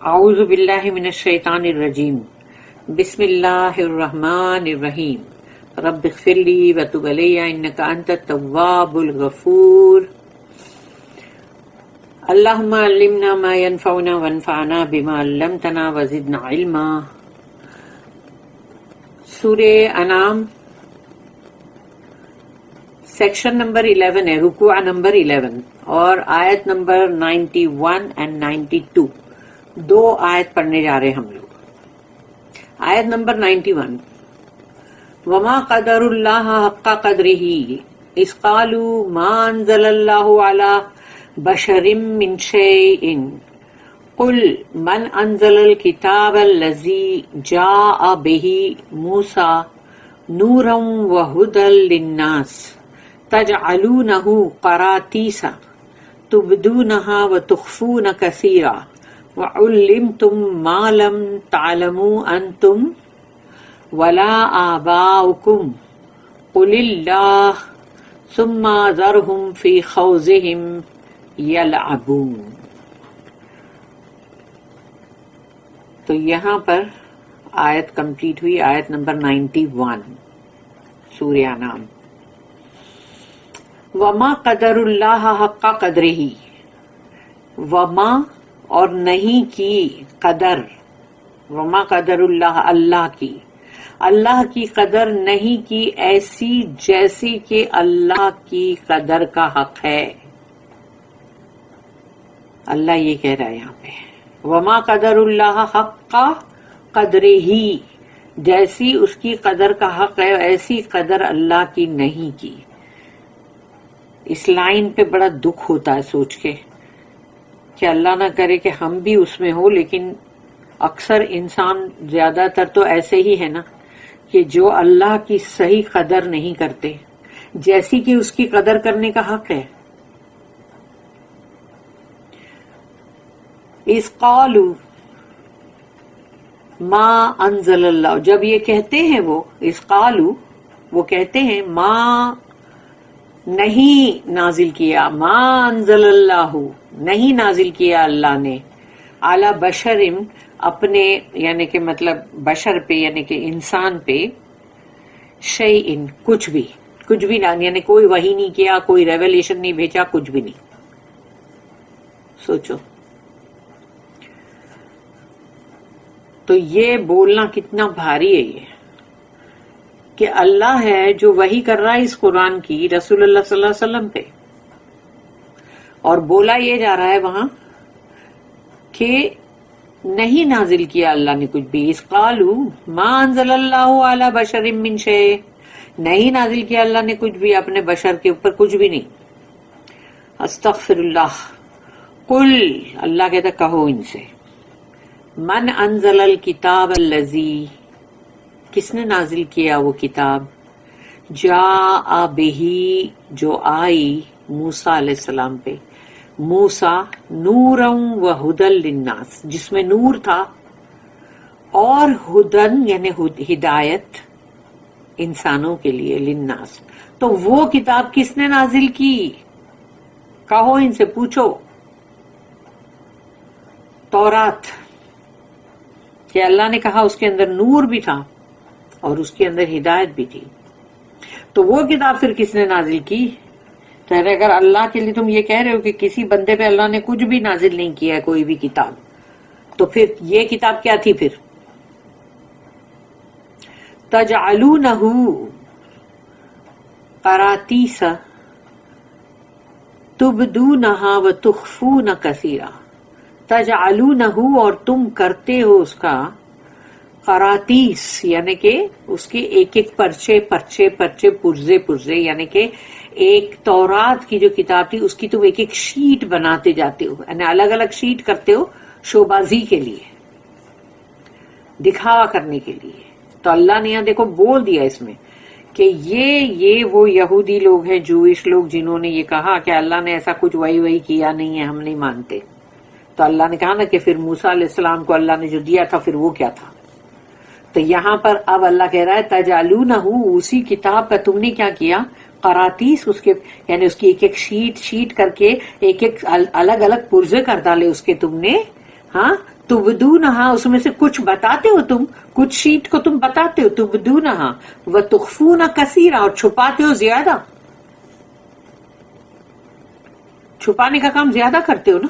اعوذ باللہ من الشیطان الرجیم بسم اللہ الرحمن الرحیم رب اغفر لی وتب علی انک انت التواب الغفور اللہم علمنا ما ينفعنا وانفعنا بما علمتنا وزدنا علما۔ سورہ انعام سیکشن نمبر 11 ہے، رکوع نمبر 11 اور آیت نمبر 91 and 92، دو آیت پڑھنے جا رہے ہم لوگ۔ آیت نمبر 91، وما قدر اللہ حق قدرہ اذ قالوا ما انزل اللہ علی بشر من شیء قل من انزل الکتاب الذی جاء بہ موسیٰ نورا وہدی للناس تجعلونہ قراطیس تبدونہا وتخفون کثیرا وعلمتم ما لم تعلموا انتم ولا آباؤکم قل اللہ ثم ذرہم فی خوضہم یلعبون۔ تو یہاں پر آیت کمپلیٹ ہوئی، آیت نمبر 91 سورہ انعام۔ وما قدر اللہ حق قدرہ، وما اور نہیں کی قدر، وما قدر اللہ اللہ کی قدر نہیں کی ایسی جیسی کہ اللہ کی قدر کا حق ہے۔ اللہ یہ کہہ رہا ہے یہاں پہ، وما قدر اللہ حق قدرہ، جیسی اس کی قدر کا حق ہے ایسی قدر اللہ کی نہیں کی۔ اس لائن پہ بڑا دکھ ہوتا ہے سوچ کے کہ اللہ نہ کرے کہ ہم بھی اس میں ہو، لیکن اکثر انسان زیادہ تر تو ایسے ہی ہے نا کہ جو اللہ کی صحیح قدر نہیں کرتے جیسی کہ اس کی قدر کرنے کا حق ہے۔ اس قالوا ما انزل اللہ، جب یہ کہتے ہیں وہ، اس قالوا وہ کہتے ہیں ما نہیں نازل کیا، ما انزل اللہ نہیں نازل کیا اللہ نے، اعلی بشر اپنے یعنی کہ مطلب بشر پہ یعنی کہ انسان پہ، شیئن کچھ بھی یعنی کوئی وحی نہیں کیا، کوئی ریویلیشن نہیں بھیجا، کچھ بھی نہیں۔ سوچو تو یہ بولنا کتنا بھاری ہے یہ کہ اللہ ہے جو وحی کر رہا ہے اس قرآن کی رسول اللہ صلی اللہ علیہ وسلم پہ، اور بولا یہ جا رہا ہے وہاں کہ نہیں نازل کیا اللہ نے کچھ بھی۔ اس قالوا ما انزل اللہ علی بشر من شیء، نہیں نازل کیا اللہ نے کچھ بھی اپنے بشر کے اوپر، کچھ بھی نہیں۔ استغفر اللہ، قل اللہ کہتا کہو ان سے، من انزل الکتاب الذی، کس نے نازل کیا وہ کتاب، جاء بہ جو آئی موسیٰ علیہ السلام پہ، موسیٰ نورا وہدی للناس، جس میں نور تھا اور ہدن یعنی ہدایت انسانوں کے لیے، للناس۔ تو وہ کتاب کس نے نازل کی، کہو ان سے، پوچھو۔ تورات کہ اللہ نے کہا اس کے اندر نور بھی تھا اور اس کے اندر ہدایت بھی تھی، تو وہ کتاب پھر کس نے نازل کی؟ تو اگر اللہ کے لیے تم یہ کہہ رہے ہو کہ کسی بندے پہ اللہ نے کچھ بھی نازل نہیں کیا ہے کوئی بھی کتاب، تو پھر یہ کتاب کیا تھی پھر؟ تجعلونہ قراطیس تبدونہا وتخفون کثیرا، تجعلونہ اور تم کرتے ہو اس کا، قراطیس یعنی کہ اس کے ایک ایک پرچے پرزے یعنی کہ ایک تورات کی جو کتاب تھی اس کی تم ایک ایک شیٹ بناتے جاتے ہو، یعنی الگ الگ شیٹ کرتے ہو شوبازی کے لیے، دکھاوا کرنے کے لیے۔ تو اللہ نے یہاں دیکھو بول دیا اس میں کہ یہ وہ یہودی لوگ ہیں، جوئش لوگ، جنہوں نے یہ کہا کہ اللہ نے ایسا کچھ وہی کیا نہیں ہے، ہم نہیں مانتے۔ تو اللہ نے کہا نا کہ پھر موسیٰ علیہ السلام کو اللہ نے جو دیا تھا پھر وہ کیا تھا؟ تو یہاں پر اب اللہ کہہ رہا ہے تجعلونہ، اسی کتاب کا تم نے کیا کیا، قراطیس، اس کے یعنی اس کی ایک ایک شیٹ کر کے ایک ایک الگ الگ پرزے کر ڈالے اس کے تم نے، ہاں، تبدونہا اس میں سے کچھ بتاتے ہو تم، کچھ شیٹ کو تم بتاتے ہو، تبدونہا وتخفون کثیرا اور چھپاتے ہو زیادہ، چھپانے کا کام زیادہ کرتے ہو نا،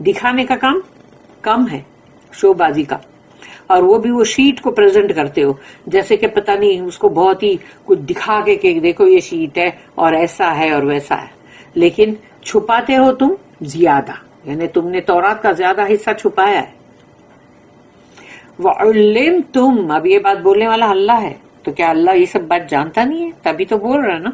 دکھانے کا کام کم ہے شو بازی کا، اور وہ بھی وہ شیٹ کو پریزنٹ کرتے ہو جیسے کہ پتہ نہیں اس کو بہت ہی کچھ دکھا کے کہ دیکھو یہ شیٹ ہے اور ایسا ہے اور ویسا ہے، لیکن چھپاتے ہو تم زیادہ، یعنی تم نے تورات کا زیادہ حصہ چھپایا ہے۔ وَعُلِّمْتُمْ اب یہ بات بولنے والا اللہ ہے، تو کیا اللہ یہ سب بات جانتا نہیں ہے؟ تبھی تو بول رہا نا۔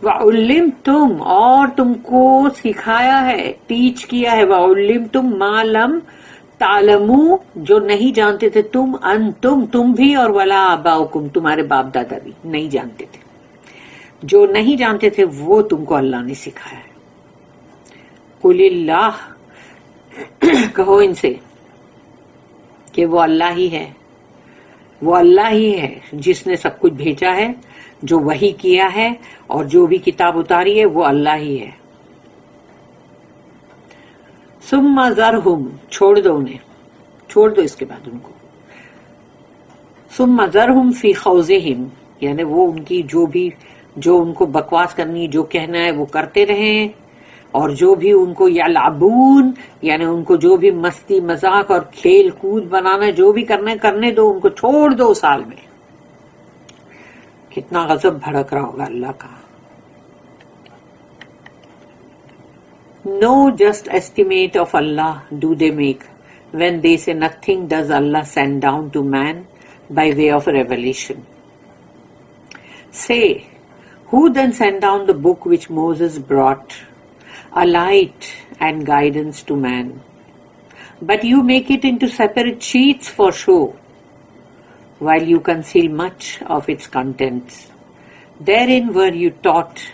وَعُلِّمْتُمْ اور تم کو سکھایا ہے، ٹیچ کیا ہے، وَعُلِّمْتُمْ مَا لَمْ تعلموا جو نہیں جانتے تھے تم بھی اور ولا آباؤکم تمہارے باپ دادا بھی نہیں جانتے تھے، جو نہیں جانتے تھے وہ تم کو اللہ نے سکھایا ہے۔ قل اللہ کہو ان سے کہ وہ اللہ ہی ہے، وہ اللہ ہی ہے جس نے سب کچھ بھیجا ہے، جو وحی کیا ہے اور جو بھی کتاب اتاری ہے وہ اللہ ہی ہے۔ ثم ذرہم چھوڑ دو انہیں، چھوڑ دو اس کے بعد ان کو، ثم ذرہم فی خوضہم یعنی وہ ان کی جو ان کو بکواس کرنی جو کہنا ہے وہ کرتے رہیں، اور جو بھی ان کو یلعبون یعنی ان کو جو بھی مستی مذاق اور کھیل کود بنانا جو بھی کرنے دو، ان کو چھوڑ دو سال میں۔ کتنا غضب بھڑک رہا ہوگا اللہ کا۔ No just estimate of Allah do they make when they say nothing does Allah send down to man by way of revelation. Say, who then sent down the book which Moses brought, a light and guidance to man? But you make it into separate sheets for show, while you conceal much of its contents. Therein were you taught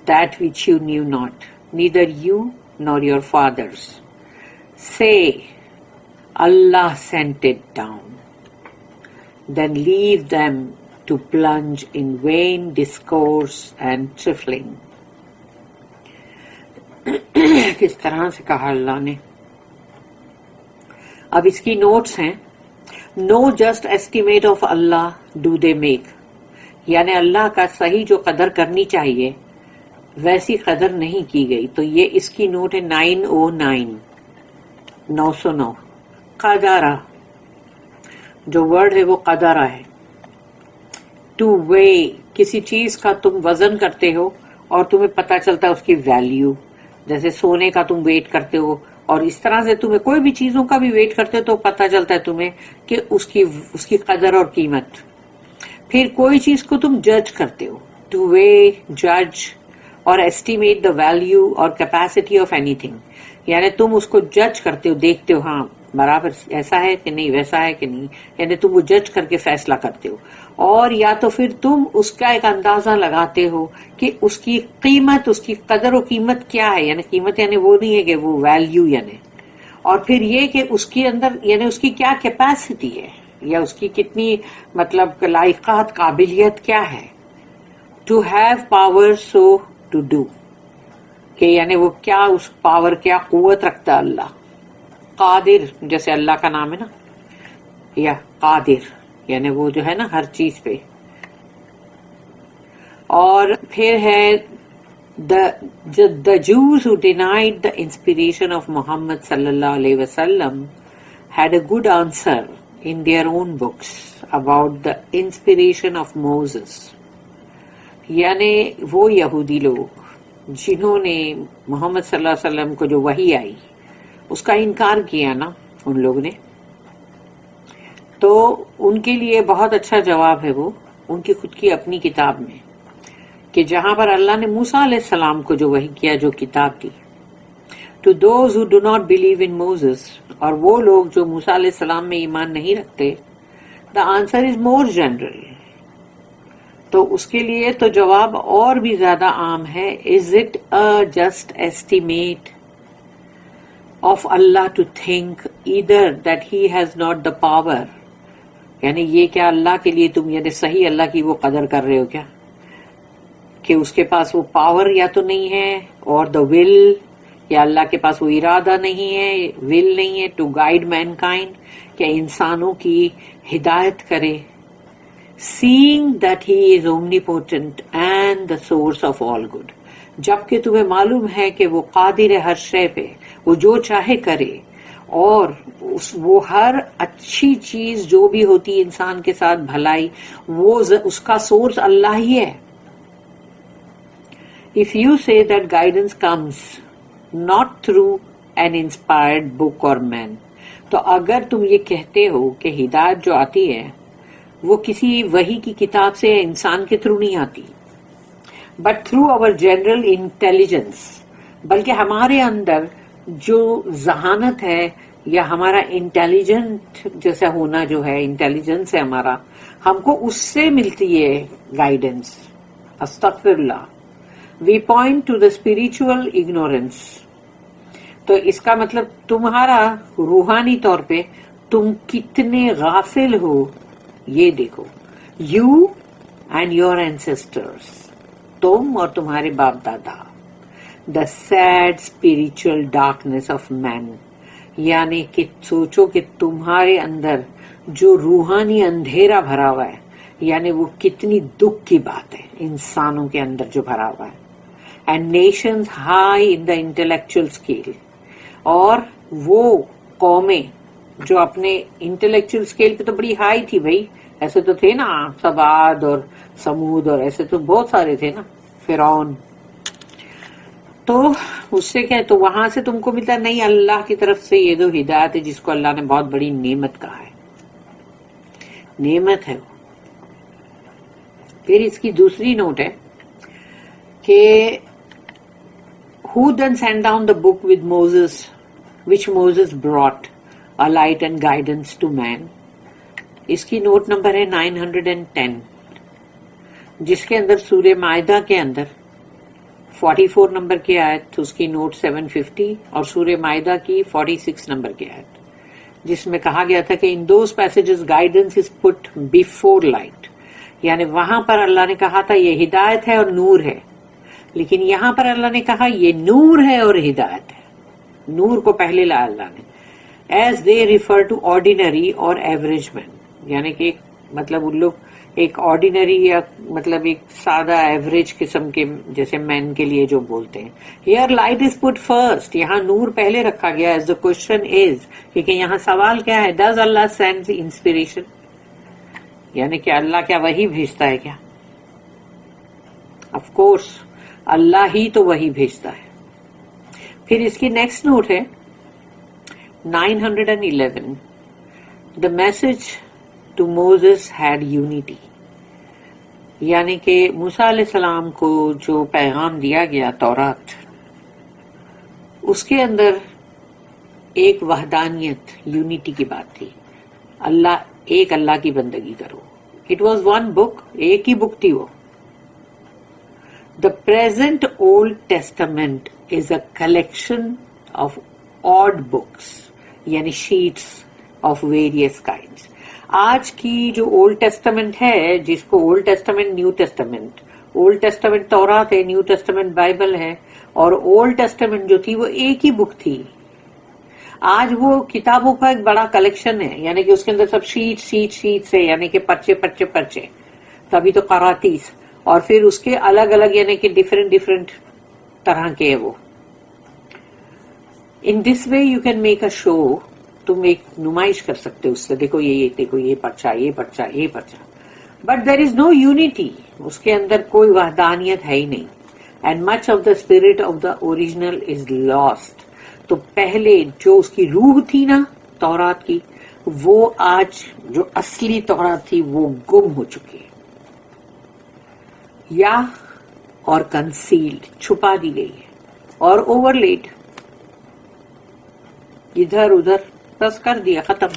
that which you knew not, neither you nor your fathers. Say, Allah sent it down. Then leave them to plunge in vain discourse and trifling. کس طرح سے کہا اللہ نے۔ اب اس کی notice ہیں۔ No just estimate of Allah do they make یعنی اللہ کا صحیح جو قدر کرنی چاہیے ویسی قدر نہیں کی گئی، تو یہ اس کی نوٹ ہے 909 909۔ قدرہ جو ورڈ ہے وہ قدرہ ہے، ٹو وے کسی چیز کا تم وزن کرتے ہو اور تمہیں پتہ چلتا ہے اس کی ویلیو، جیسے سونے کا تم ویٹ کرتے ہو اور اس طرح سے تمہیں کوئی بھی چیزوں کا بھی ویٹ کرتے ہو تو پتہ چلتا ہے تمہیں کہ اس کی قدر اور قیمت۔ پھر کوئی چیز کو تم جج کرتے ہو، ٹو وے جج اور ایسٹیمیٹ دا ویلیو اور کیپیسٹی آف اینی تھنگ یعنی تم اس کو جج کرتے ہو، دیکھتے ہو ہاں برابر ایسا ہے کہ نہیں، ویسا ہے کہ نہیں، یعنی تم وہ جج کر کے فیصلہ کرتے ہو، اور یا تو پھر تم اس کا ایک اندازہ لگاتے ہو کہ اس کی قیمت، اس کی قدر و قیمت کیا ہے، یعنی قیمت یعنی وہ نہیں ہے کہ وہ ویلیو یعنی، اور پھر یہ کہ اس کے اندر یعنی اس کی کیا کیپیسٹی ہے یا اس کی کتنی مطلب لائقات قابلیت کیا ہے، to have power so to do کہ یعنی وہ کیا اس پاور کیا قوت رکھتا ہے اللہ۔ قادر جیسے اللہ کا نام ہے نا، یا قادر یعنی وہ جو ہے نا ہر چیز پہ۔ اور پھر ہے the Jews who denied the inspiration of Muhammad sallallahu alaihi wasallam had a good answer in their own books about the inspiration of Moses یعنی وہ یہودی لوگ جنہوں نے محمد صلی اللہ علیہ وسلم کو جو وحی آئی اس کا انکار کیا نا ان لوگ نے، تو ان کے لیے بہت اچھا جواب ہے وہ ان کی خود کی اپنی کتاب میں، کہ جہاں پر اللہ نے موسیٰ علیہ السلام کو جو وحی کیا، جو کتاب دی، to those who do not believe in Moses اور وہ لوگ جو موسیٰ علیہ السلام میں ایمان نہیں رکھتے، the answer is more general, تو اس کے لیے تو جواب اور بھی زیادہ عام ہے، is it a just estimate of اللہ to think either that he has not the power یعنی یہ کیا اللہ کے لیے تم یعنی صحیح اللہ کی وہ قدر کر رہے ہو کیا کہ اس کے پاس وہ پاور یا تو نہیں ہے، اور دا ول یا اللہ کے پاس وہ ارادہ نہیں ہے, ول نہیں ہے ٹو گائیڈ مین کائنڈ, کہ انسانوں کی ہدایت کرے. Seeing that he is omnipotent and the source of all good, جبکہ تمہیں معلوم ہے کہ وہ قادر ہے ہر شے پہ, وہ جو چاہے کرے, اور وہ ہر اچھی چیز جو بھی ہوتی انسان کے ساتھ بھلائی, وہ اس کا سورس اللہ ہی ہے. If you say that guidance comes not through an inspired book or man, تو اگر تم یہ کہتے ہو کہ ہدایت جو آتی ہے وہ کسی وحی کی کتاب سے انسان کے تھرو نہیں آتی, but through our general intelligence, بلکہ ہمارے اندر جو ذہانت ہے یا ہمارا انٹیلیجنٹ جیسا ہونا جو ہے, انٹیلیجنس ہے ہمارا, ہم کو اس سے ملتی ہے گائیڈنس. استغفر اللہ. We point to the spiritual ignorance. تو اس کا مطلب تمہارا روحانی طور پہ تم کتنے غافل ہو یہ دیکھو. You and your ancestors, تم اور تمہارے باپ دادا. The sad spiritual darkness of man, یعنی کہ سوچو کہ تمہارے اندر جو روحانی اندھیرا بھرا ہوا ہے, یعنی وہ کتنی دکھ کی بات ہے انسانوں کے اندر جو بھرا ہوا ہے. And nations high in the intellectual scale, اور وہ قومیں جو اپنے انٹلیکچوئل اسکیل پہ تو بڑی ہائی تھی بھائی, ایسے تو تھے نا سب عاد اور سمود, اور ایسے تو بہت سارے تھے نا, فرعون. تو اس سے کیا ہے, تو وہاں سے تم کو ملتا نہیں, اللہ کی طرف سے یہ جو ہدایت ہے جس کو اللہ نے بہت بڑی نعمت کہا ہے, نعمت ہے وہ. پھر اس کی دوسری نوٹ ہے کہ who then sent down the book with Moses, which Moses brought, a light and guidance to man. اس کی نوٹ نمبر ہے 910, جس کے اندر سورہ معاہدہ کے اندر 44 نمبر کی آیت, تو اس کی نوٹ 750, اور سورہ معاہدہ کی 46 نمبر کی آیت, جس میں کہا گیا تھا کہ in those passages guidance is put before light, یعنی وہاں پر اللہ نے کہا تھا یہ ہدایت ہے اور نور ہے, لیکن یہاں پر اللہ نے کہا یہ نور ہے اور ہدایت ہے. نور کو پہلے لایا اللہ نے. As they refer to ordinary اور ایوریج مین, یعنی کہ مطلب ان لوگ ایک آرڈینری یا مطلب ایک سادہ ایوریج قسم کے جیسے مین کے لیے جو بولتے ہیں. Here light is put first, یہاں نور پہلے رکھا گیا. ایز دا کوشچن از, کیونکہ یہاں سوال کیا ہے, ڈز اللہ سینڈ انسپریشن, یعنی کہ اللہ کیا وہی بھیجتا ہے کیا؟ آف کورس اللہ ہی تو وہی بھیجتا ہے. پھر اس کی نیکسٹ نوٹ ہے 911, the message to Moses had unity, یعنی کہ موسیٰ علیہ السلام کو جو پیغام دیا گیا تورات, اس کے اندر ایک وحدانیت, یونٹی کی بات تھی. اللہ کی بندگی کرو. اٹ واز ون بک, ایک ہی بک تھی وہ. The present Old Testament is a collection of odd books, یعنی sheets of various kinds. آج کی جو اولڈ ٹیسٹمنٹ ہے, جس کو old testament, new testament, old testament تورات ہے, نیو ٹیسٹمنٹ بائبل ہے, اور اولڈ ٹیسٹمنٹ جو تھی وہ ایک ہی بک تھی. آج وہ کتابوں کا ایک بڑا کلیکشن ہے, یعنی کہ اس کے اندر سب شیٹ سے, یعنی کہ پرچے, تبھی تو قراتیس, اور پھر اس کے الگ الگ یعنی کہ ڈفرینٹ طرح کے وہ. In this way you can make a show, تم ایک نمائش کر سکتے اس سے, دیکھو یہ پرچہ, but there is know unity, اس کے اندر کوئی وحدانیت ہے ہی نہیں. And much of the spirit of the original is last. تو پہلے جو اس کی روح تھی نا تورات کی, وہ آج جو اصلی تورات تھی وہ گم ہو چکی ہے, یا اور کنسیلڈ, چھپا دی گئی ہے, اور اوور لیڈ, ادھر ادھر بس کر دیا, ختم.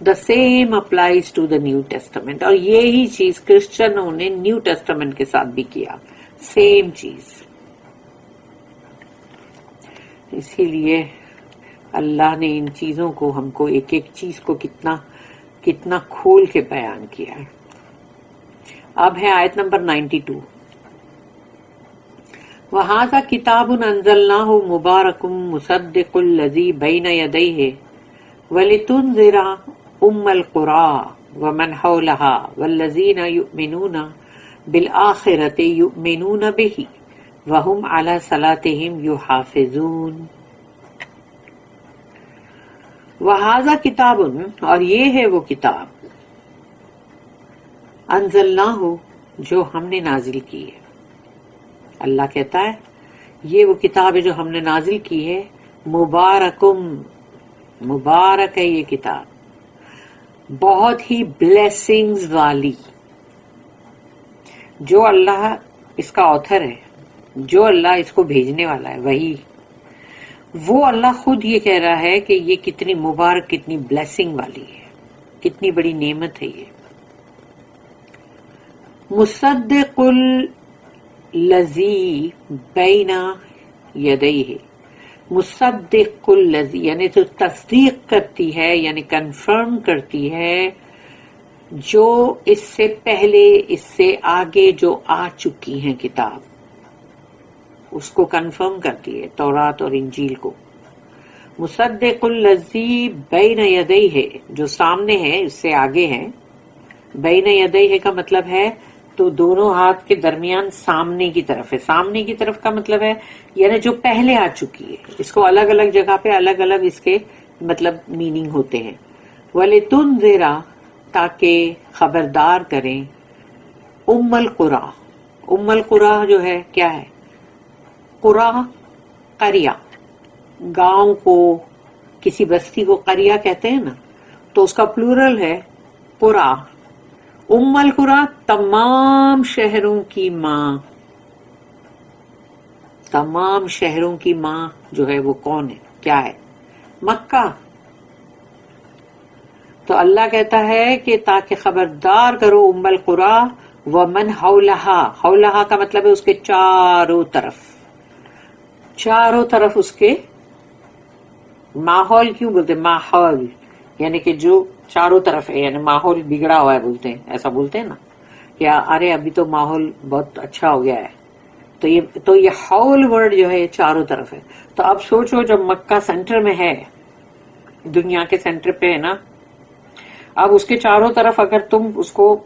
The same applies to the New Testament, اور یہی چیز کرسچنوں نے نیو ٹیسٹمنٹ کے ساتھ بھی کیا, سیم چیز. اسی لیے اللہ نے ان چیزوں کو, ہم کو ایک ایک چیز کو کتنا کھول کے بیان کیا ہے. اب ہے آیت نمبر 92. وَهَذَا كِتَابٌ أَنزَلْنَاهُ مُبَارَكٌ مُصَدِّقُ الَّذِي بَيْنَ يَدَيْهِ وَلِتُنذِرَ أُمَّ الْقُرَىٰ وَمَنْ حَوْلَهَا وَالَّذِينَ يُؤْمِنُونَ بِالْآخِرَةِ يُؤْمِنُونَ بِهِ وَهُمْ عَلَىٰ صَلَاتِهِمْ يُحَافِظُونَ۔ وَهَذَا كِتَابٌ، اور یہ ہے وہ کتاب، أَنزَلْنَاهُ جو ہم نے نازل کی ہے۔ اللہ کہتا ہے یہ وہ کتاب ہے جو ہم نے نازل کی ہے، مبارکم، مبارک ہے یہ کتاب، بہت ہی بلیسنگز والی۔ جو اللہ اس کا آتھر ہے، جو اللہ اس کو بھیجنے والا ہے، وہی وہ اللہ خود یہ کہہ رہا ہے کہ یہ کتنی مبارک، کتنی بلیسنگ والی ہے، کتنی بڑی نعمت ہے یہ۔ مصدق الذی بین یدیہ، مصدق الذی یعنی تو تصدیق کرتی ہے، یعنی کنفرم کرتی ہے جو اس سے پہلے، اس سے آگے جو آ چکی ہیں کتاب، اس کو کنفرم کرتی ہے، تورات اور انجیل کو۔ مصدق الذی بین یدیہ جو سامنے ہے، اس سے آگے ہے۔ بین یدیہ کا مطلب ہے تو دونوں ہاتھ کے درمیان سامنے کی طرف ہے۔ سامنے کی طرف کا مطلب ہے یعنی جو پہلے آ چکی ہے۔ اس کو الگ الگ جگہ پہ الگ الگ اس کے مطلب میننگ ہوتے ہیں۔ وَلِتُنذِرَ تاکہ خبردار کریں، ام القریٰ، ام القریٰ جو ہے کیا ہے؟ قریٰ، قریہ، گاؤں کو، کسی بستی کو قریہ کہتے ہیں نا، تو اس کا پلورل ہے قریٰ۔ ام القریٰ تمام شہروں کی ماں، تمام شہروں کی ماں جو ہے وہ کون ہے؟ کیا ہے؟ مکہ۔ تو اللہ کہتا ہے کہ تاکہ خبردار کرو ام القریٰ ومن حولہا، حولہا کا مطلب ہے اس کے چاروں طرف، چاروں طرف اس کے، ماحول کیوں بولتے ہیں؟ ماحول یعنی کہ جو چاروں طرف ہے، یعنی ماحول بگڑا ہوا ہے بولتے ہیں، ایسا بولتے ہیں نا کہ ارے ابھی تو ماحول بہت اچھا ہو گیا ہے، تو یہ حول ورڈ جو ہے چاروں طرف ہے۔ تو اب سوچو جب مکہ سینٹر میں ہے، دنیا کے سینٹر پہ ہے نا، اب اس کے چاروں طرف اگر تم اس کو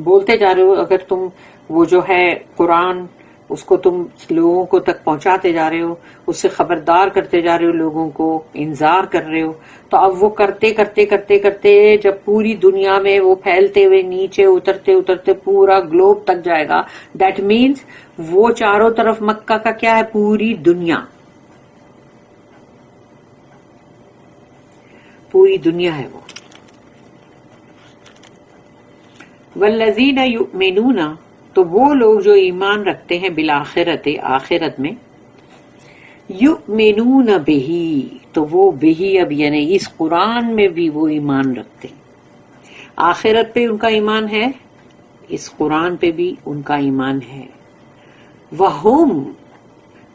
بولتے جا رہے ہو، اگر تم وہ جو ہے قرآن اس کو تم لوگوں کو تک پہنچاتے جا رہے ہو، اس سے خبردار کرتے جا رہے ہو، لوگوں کو انذار کر رہے ہو، تو اب وہ کرتے کرتے کرتے کرتے جب پوری دنیا میں وہ پھیلتے ہوئے نیچے اترتے اترتے پورا گلوب تک جائے گا، دیٹ مینز وہ چاروں طرف مکہ کا کیا ہے؟ پوری دنیا، پوری دنیا ہے وہ۔ والذین یؤمنون، تو وہ لوگ جو ایمان رکھتے ہیں بالآخرت، آخرت میں، یؤمنون بہ، تو وہ بہ اب یعنی اس قرآن میں بھی وہ ایمان رکھتے ہیں۔ آخرت پہ ان کا ایمان ہے، اس قرآن پہ بھی ان کا ایمان ہے۔ وہم،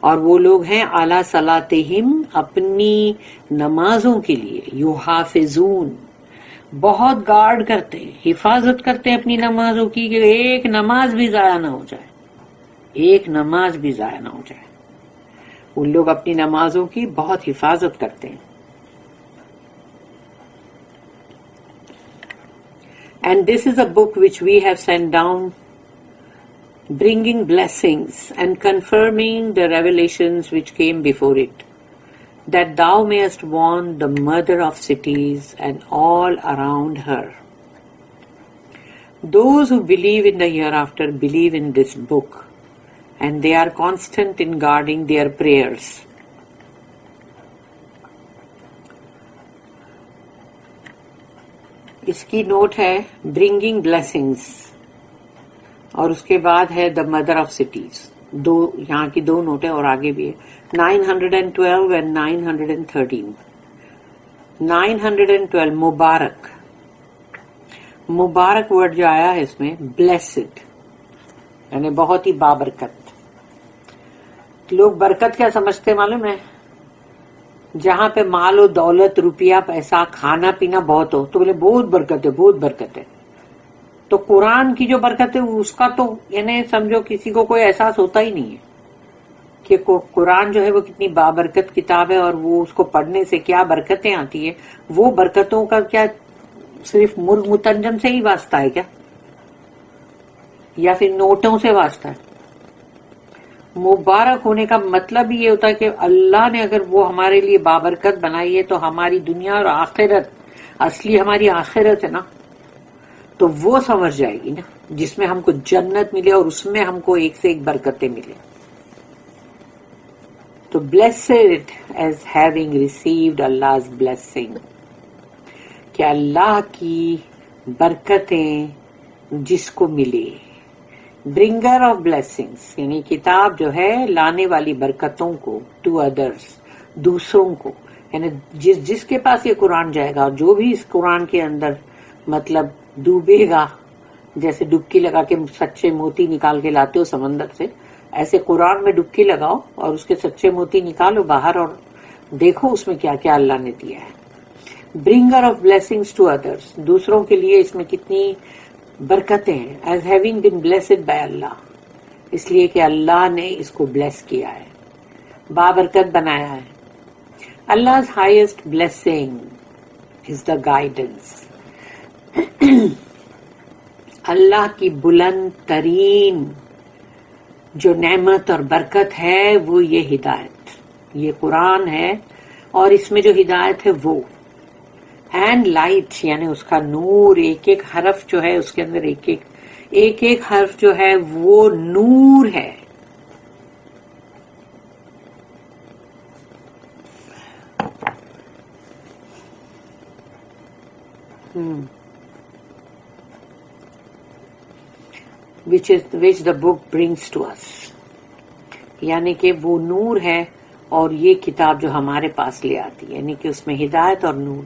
اور وہ لوگ ہیں علی صلاتہم، اپنی نمازوں کے لیے، یحافظون، بہت گارڈ کرتے ہیں، حفاظت کرتے ہیں اپنی نمازوں کی، کہ ایک نماز بھی ضائع نہ ہو جائے، ایک نماز بھی ضائع نہ ہو جائے۔ ان لوگ اپنی نمازوں کی بہت حفاظت کرتے ہیں۔ And this is a book which we have sent down, bringing blessings and confirming the revelations which came before it, that thou mayest warn the mother of cities and all around her. Those who believe in the hereafter believe in this book, and they are constant in guarding their prayers. اس کی note ہے bringing blessings, اور اس کے بعد ہے دا mother of cities, دو یہاں کی دو نوٹیں اور آگے بھی ہے 912 and 913۔ 912 مبارک، مبارک ورڈ جو آیا ہے اس میں بلیسڈ، یعنی بہت ہی بابرکت۔ لوگ برکت کیا سمجھتے معلوم ہے؟ جہاں پہ مال و دولت، روپیہ، پیسہ، کھانا پینا بہت ہو تو بولے بہت برکت ہے، بہت برکت ہے۔ تو قرآن کی جو برکت ہے اس کا تو یعنی سمجھو کسی کو کوئی احساس ہوتا ہی نہیں ہے۔ کہ قرآن جو ہے وہ کتنی بابرکت کتاب ہے اور وہ اس کو پڑھنے سے کیا برکتیں آتی ہیں. وہ برکتوں کا کیا صرف مرغ متنجم سے ہی واسطہ ہے کیا، یا پھر نوٹوں سے واسطہ ہے؟ مبارک ہونے کا مطلب یہ ہوتا ہے کہ اللہ نے اگر وہ ہمارے لیے بابرکت بنائی ہے تو ہماری دنیا اور آخرت، اصلی ہماری آخرت ہے نا، تو وہ سمجھ جائے گی نا، جس میں ہم کو جنت ملے اور اس میں ہم کو ایک سے ایک برکتیں ملے. تو blessed as having received Allah's blessing، کہ اللہ کی برکتیں جس کو ملے. برنگر آف بلیسنگس یعنی کتاب جو ہے لانے والی برکتوں کو، ٹو ادرس، دوسروں کو، یعنی جس کے پاس یہ قرآن جائے گا اور جو بھی اس قرآن کے اندر مطلب ڈوبے گا، جیسے ڈبکی لگا کے سچے موتی نکال کے لاتے ہو سمندر سے، ایسے قرآن میں ڈبکی لگاؤ اور اس کے سچے موتی نکالو باہر اور دیکھو اس میں کیا کیا اللہ نے دیا ہے. Bringer of blessings to others, دوسروں کے لیے اس میں کتنی برکتیں ہیں. As having been blessed by Allah, اس لیے کہ اللہ نے اس کو بلیس کیا ہے، بابرکت بنایا ہے. Allah's highest blessing is the guidance. اللہ کی بلند ترین جو نعمت اور برکت ہے وہ یہ ہدایت، یہ قرآن ہے، اور اس میں جو ہدایت ہے وہ اینڈ لائٹ یعنی اس کا نور. ایک ایک حرف جو ہے اس کے اندر ایک ایک حرف جو ہے وہ نور ہے. which the book brings to us، یعنی کہ وہ نور ہے اور یہ کتاب جو ہمارے پاس لے آتی ہے، یعنی کہ اس میں ہدایت اور نور،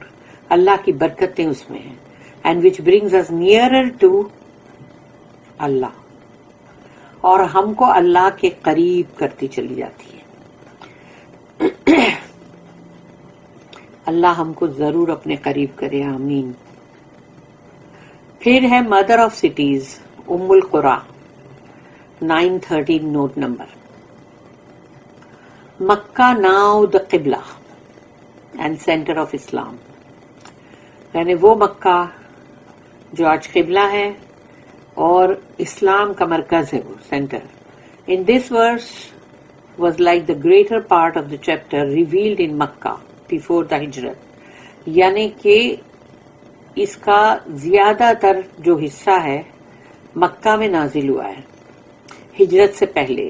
اللہ کی برکتیں اس میں ہیں. And which brings us nearer to اللہ، اور ہم کو اللہ کے قریب کرتی چلی جاتی ہے. اللہ ہم کو ضرور اپنے قریب کرے، آمین. پھر ہے مدر آف سٹیز، ام القرا، 913 note number. Mecca now the قبلہ اینڈ سینٹر آف اسلام، یعنی وہ مکہ جو آج قبلہ ہے اور اسلام کا مرکز ہے، وہ centre. In this verse was like the greater part of the chapter revealed in Mecca before the ہجرت، یعنی کہ اس کا زیادہ تر جو حصہ ہے مکہ میں نازل ہوا ہے ہجرت سے پہلے.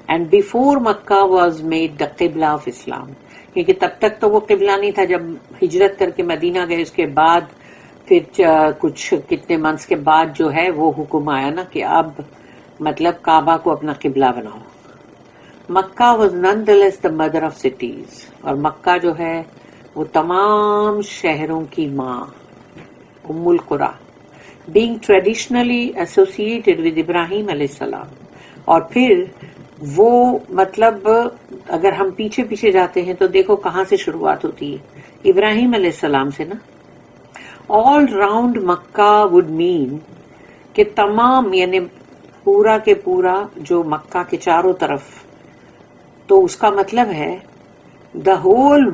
And before Mecca was made the قبلہ آف اسلام، کیونکہ تب تک تو وہ قبلہ نہیں تھا. جب ہجرت کر کے مدینہ گئے اس کے بعد پھر کچھ کتنے منتھس کے بعد جو ہے وہ حکم آیا نا کہ اب مطلب کعبہ کو اپنا قبلہ بناؤ. Mecca was none the less the mother of cities, اور مکہ جو ہے وہ تمام شہروں کی ماں، ام القرا، being traditionally associated with ابراہیم علیہ السلام. اور پھر وہ مطلب اگر ہم پیچھے پیچھے جاتے ہیں تو دیکھو کہاں سے شروعات ہوتی ہے، ابراہیم علیہ السلام سے نا. All round Mecca would mean کہ تمام یعنی پورا کے پورا جو مکہ کے چاروں طرف، تو اس کا مطلب ہے the whole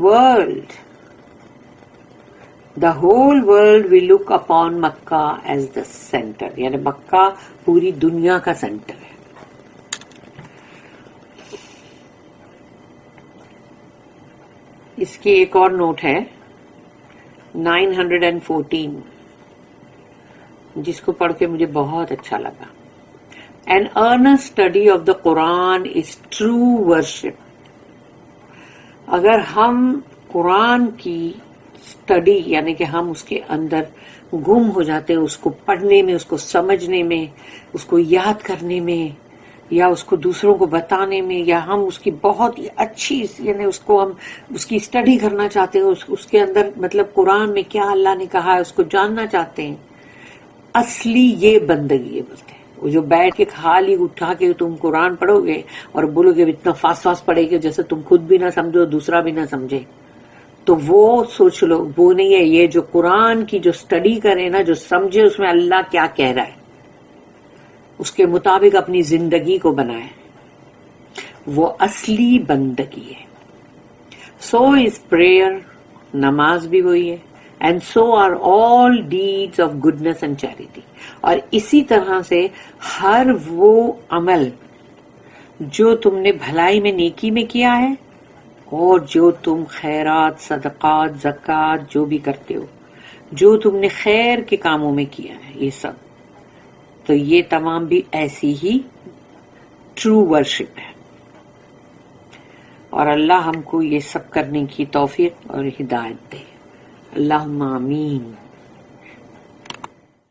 world will look upon Mecca as the center، یعنی مکہ پوری دنیا کا سینٹر ہے. اس کی ایک اور نوٹ ہے 914 جس کو پڑھ کے مجھے بہت اچھا لگا. An earnest study of the Quran is true worship. اگر ہم قرآن کی اسٹڈی یعنی کہ ہم اس کے اندر گم ہو جاتے ہیں، اس کو پڑھنے میں، اس کو سمجھنے میں، اس کو یاد کرنے میں، یا اس کو دوسروں کو بتانے میں، یا ہم اس کی بہت ہی اچھی یعنی اس کو ہم اس کی اسٹڈی کرنا چاہتے ہیں، اس کے اندر مطلب قرآن میں کیا اللہ نے کہا ہے اس کو جاننا چاہتے ہیں، اصلی یہ بندگی ہے. بولتے ہیں وہ جو بیٹھ کے خالی اٹھا کے تم قرآن پڑھو گے اور بولو گے اتنا فاسٹ پڑھے گے جیسے تم خود بھی نہ سمجھو دوسرا بھی نہ سمجھے، تو وہ سوچ لو وہ نہیں ہے. یہ جو قرآن کی جو اسٹڈی کرے نا، جو سمجھے اس میں اللہ کیا کہہ رہا ہے، اس کے مطابق اپنی زندگی کو بنائے. وہ اصلی بندگی ہے. سو از پریئر، نماز بھی وہی ہے. And so are all deeds of goodness and charity. اور اسی طرح سے ہر وہ عمل جو تم نے بھلائی میں، نیکی میں کیا ہے، اور جو تم خیرات، صدقات، زکوٰۃ جو بھی کرتے ہو، جو تم نے خیر کے کاموں میں کیا ہے، یہ سب، تو یہ تمام بھی ایسی ہی ٹرو ورشپ ہے. اور اللہ ہم کو یہ سب کرنے کی توفیق اور ہدایت دے. اللہم آمین.